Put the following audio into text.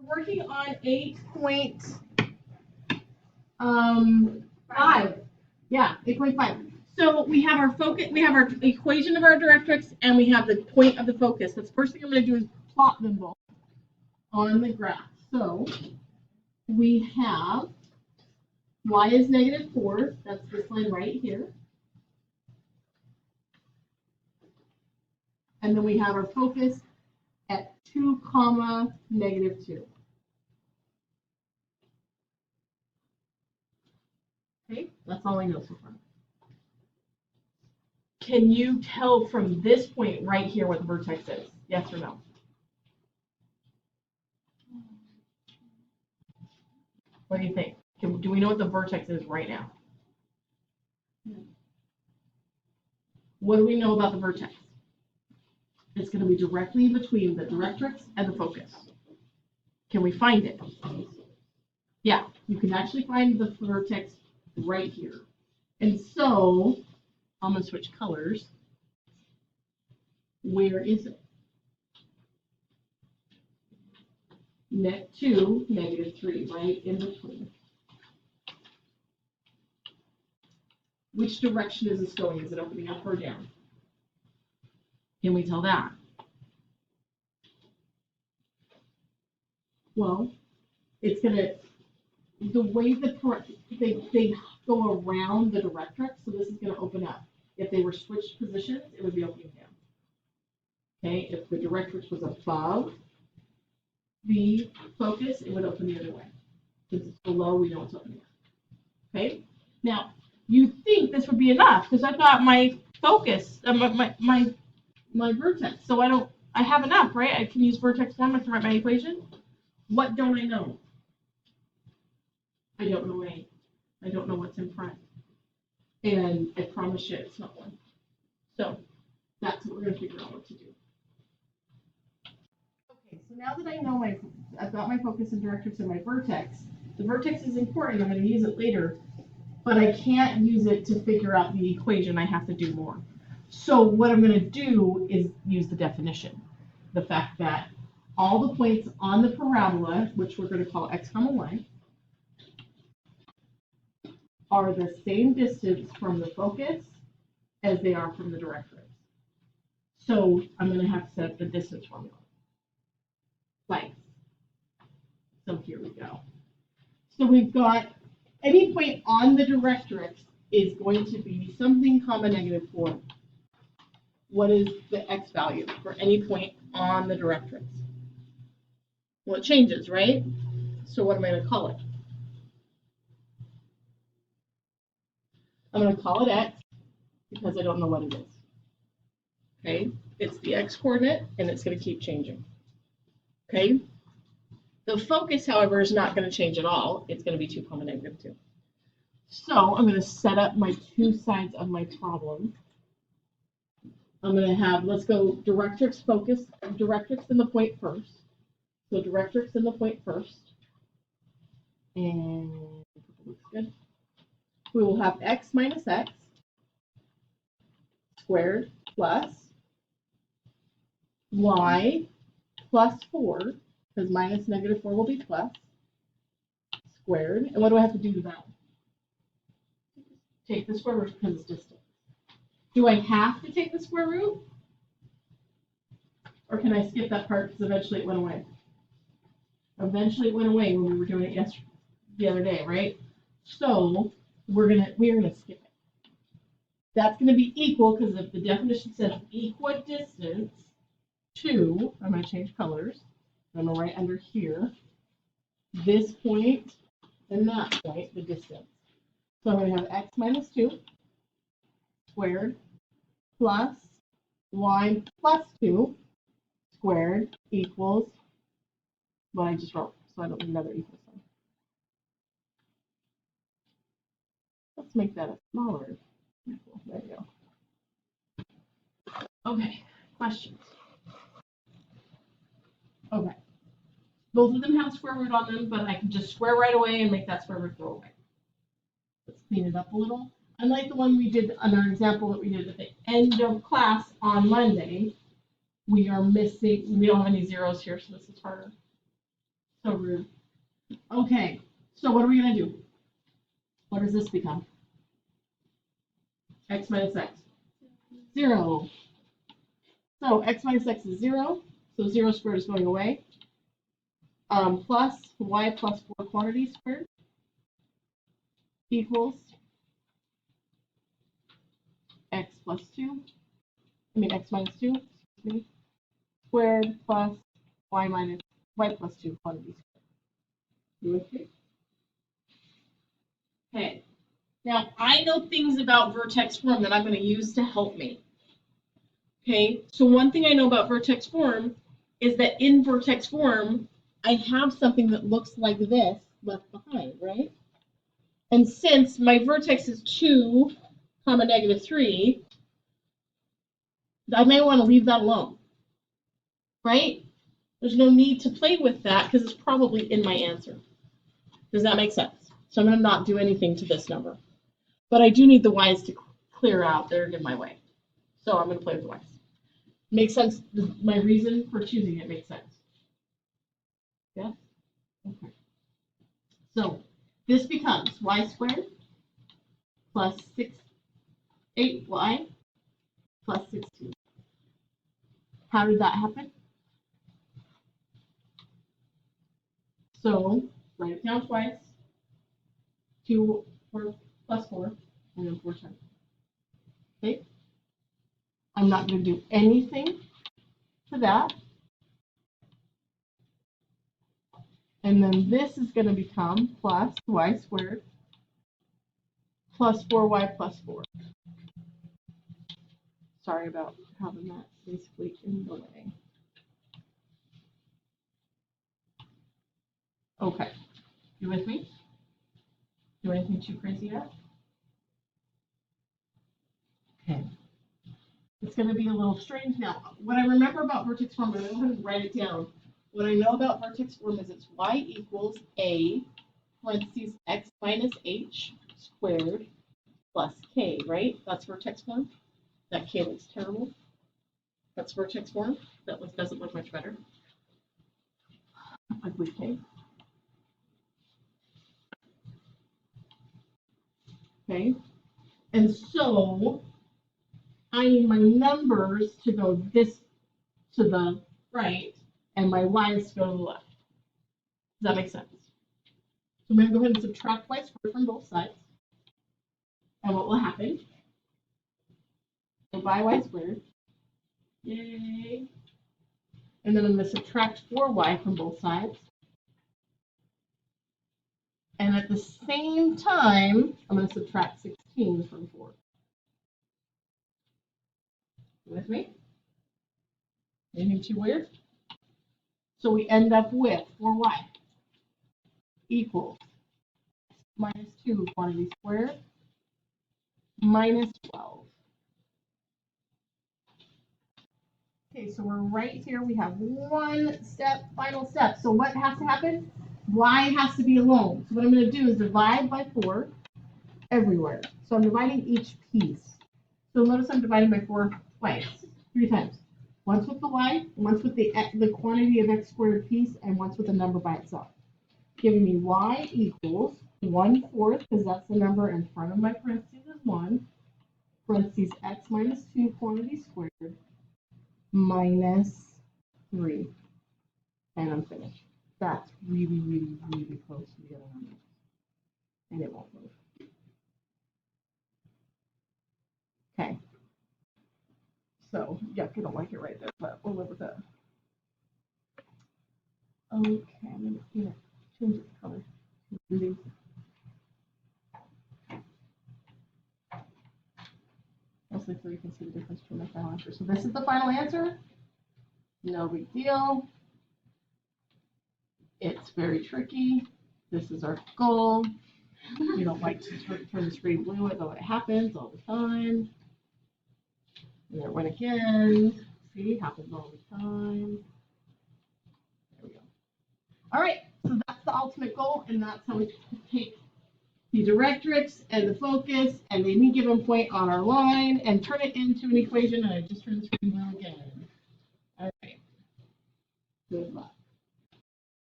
working on 8.5. Yeah, 8.5. So we have our focus, we have our equation of our directrix, and we have the point of the focus. The first thing I'm going to do is plot them both on the graph. So we have y is -4. That's this line right here. And then we have our focus at 2, -2. Okay, that's all I know so far. Can you tell from this point right here what the vertex is? Yes or no? What do you think? Do we know what the vertex is right now? What do we know about the vertex? It's going to be directly between the directrix and the focus. Can we find it? Yeah, you can actually find the vertex right here. And so, I'm going to switch colors. Where is it? Net 2, -3, right in between. Which direction is this going? Is it opening up or down? Can we tell that? Well, it's going to, the way they go around the directrix, so this is going to open up. If they were switched positions, it would be opening down. Okay, if the directrix was above the focus, it would open the other way. Since it's below, we know it's opening up. Okay, now you think this would be enough because I've got my focus, my vertex, so I have enough, right? I can use vertex 1, I can write my equation. What don't I know? I don't know A. I don't know what's in front. And I promise you it's not 1. So that's what we're going to figure out what to do. Okay, so now that I know I've got my focus and directrix and my vertex, the vertex is important, I'm going to use it later, but I can't use it to figure out the equation, I have to do more. So what I'm going to do is use the definition. The fact that all the points on the parabola, which we're going to call x, y, are the same distance from the focus as they are from the directrix. So I'm going to have to set up the distance formula. Like, so here we go. So we've got any point on the directrix is going to be something comma -4. What is the x value for any point on the directrix? Well, it changes, right? So what am I going to call it? I'm going to call it x because I don't know what it is. Okay, it's the x coordinate and it's going to keep changing. Okay, the focus, however, is not going to change at all. It's going to be 2, -2. So I'm going to set up my 2 sides of my problem. I'm going to have, let's go directrix, focus, directrix and the point first. So directrix and the point first. And looks good. We will have x minus x squared plus y plus 4, because minus -4 will be plus, squared. And what do I have to do to that? Take the square root because it's distant. Do I have to take the square root? Or can I skip that part because eventually it went away? Eventually it went away when we were doing it the other day, right? So we're gonna skip it. That's gonna be equal because if the definition says equidistance to, I'm gonna change colors. I'm gonna write under here this point and that point, the distance. So I'm gonna have x minus 2 squared plus y plus 2 squared equals what I just wrote, so I don't need another equal sign. Let's make that a smaller equal. There you go. Okay, questions? Okay. Both of them have square root on them, but I can just square right away and make that square root go away. Let's clean it up a little. Unlike the one we did on our example that we did at the end of class on Monday, we are missing, we don't have any zeros here, so this is harder. So rude. Okay, so what are we gonna do? What does this become? X minus x. 0. So x minus x is 0. So 0 squared is going away. Plus y plus 4 quantity squared equals x plus 2. X minus 2. Excuse me. Squared plus y plus 2 quantity squared. You with me? Okay. Now I know things about vertex form that I'm going to use to help me. Okay. So one thing I know about vertex form is that in vertex form, I have something that looks like this left behind, right? And since my vertex is 2, comma, -3, I may want to leave that alone, right? There's no need to play with that because it's probably in my answer. Does that make sense? So I'm going to not do anything to this number. But I do need the y's to clear out. They're in my way. So I'm going to play with the y's. Makes sense? My reason for choosing it makes sense. Yeah? Okay. So this becomes y squared plus 8y plus 16. How did that happen? So write it down twice. 2 plus 4, and then 4 times. Okay? I'm not going to do anything to that. And then this is going to become plus y squared plus 4y plus 4. Sorry about having that basically in the way. Okay. You with me? Do anything too crazy yet? Okay. It's going to be a little strange now. What I remember about vertex form, I'm going to go ahead and write it down. What I know about vertex form is it's y equals a parentheses x minus h squared plus k, right? That's vertex form. That k looks terrible. That's vertex form. That doesn't look much better. Ugly k. Okay. And so I need my numbers to go this to the right and my y's to go to the left. Does that make sense? So I'm going to go ahead and subtract y squared from both sides. And what will happen? So by y squared. Yay. And then I'm going to subtract 4y from both sides. And at the same time, I'm going to subtract 16 from 4. You with me? Anything too weird? So we end up with 4y equals minus 2 quantity squared minus 12. Okay, so we're right here. We have one step, final step. So what has to happen? Y has to be alone. So what I'm going to do is divide by 4 everywhere. So I'm dividing each piece. So notice I'm dividing by 4 twice, 3 times. Once with the y, once with the quantity of x squared piece, and once with the number by itself. Giving me y equals 1/4, because that's the number in front of my parentheses is 1, parentheses x minus 2 quantity squared, minus 3. And I'm finished. That's really, really, really close to the other number. And it won't move. Okay. So, yeah, I don't like it right there, but we'll live with that. Okay, I'm going to change the color. Blue. Mostly so you can see the difference between the final answer. So this is the final answer. No big deal. It's very tricky. This is our goal. We don't like to turn the screen blue, though it happens all the time. And there it went again. See, happens all the time. There we go. All right, so that's the ultimate goal, and that's how we take the directrix and the focus and the any given point on our line and turn it into an equation. And I just turned the screen blue again. All right. Good luck.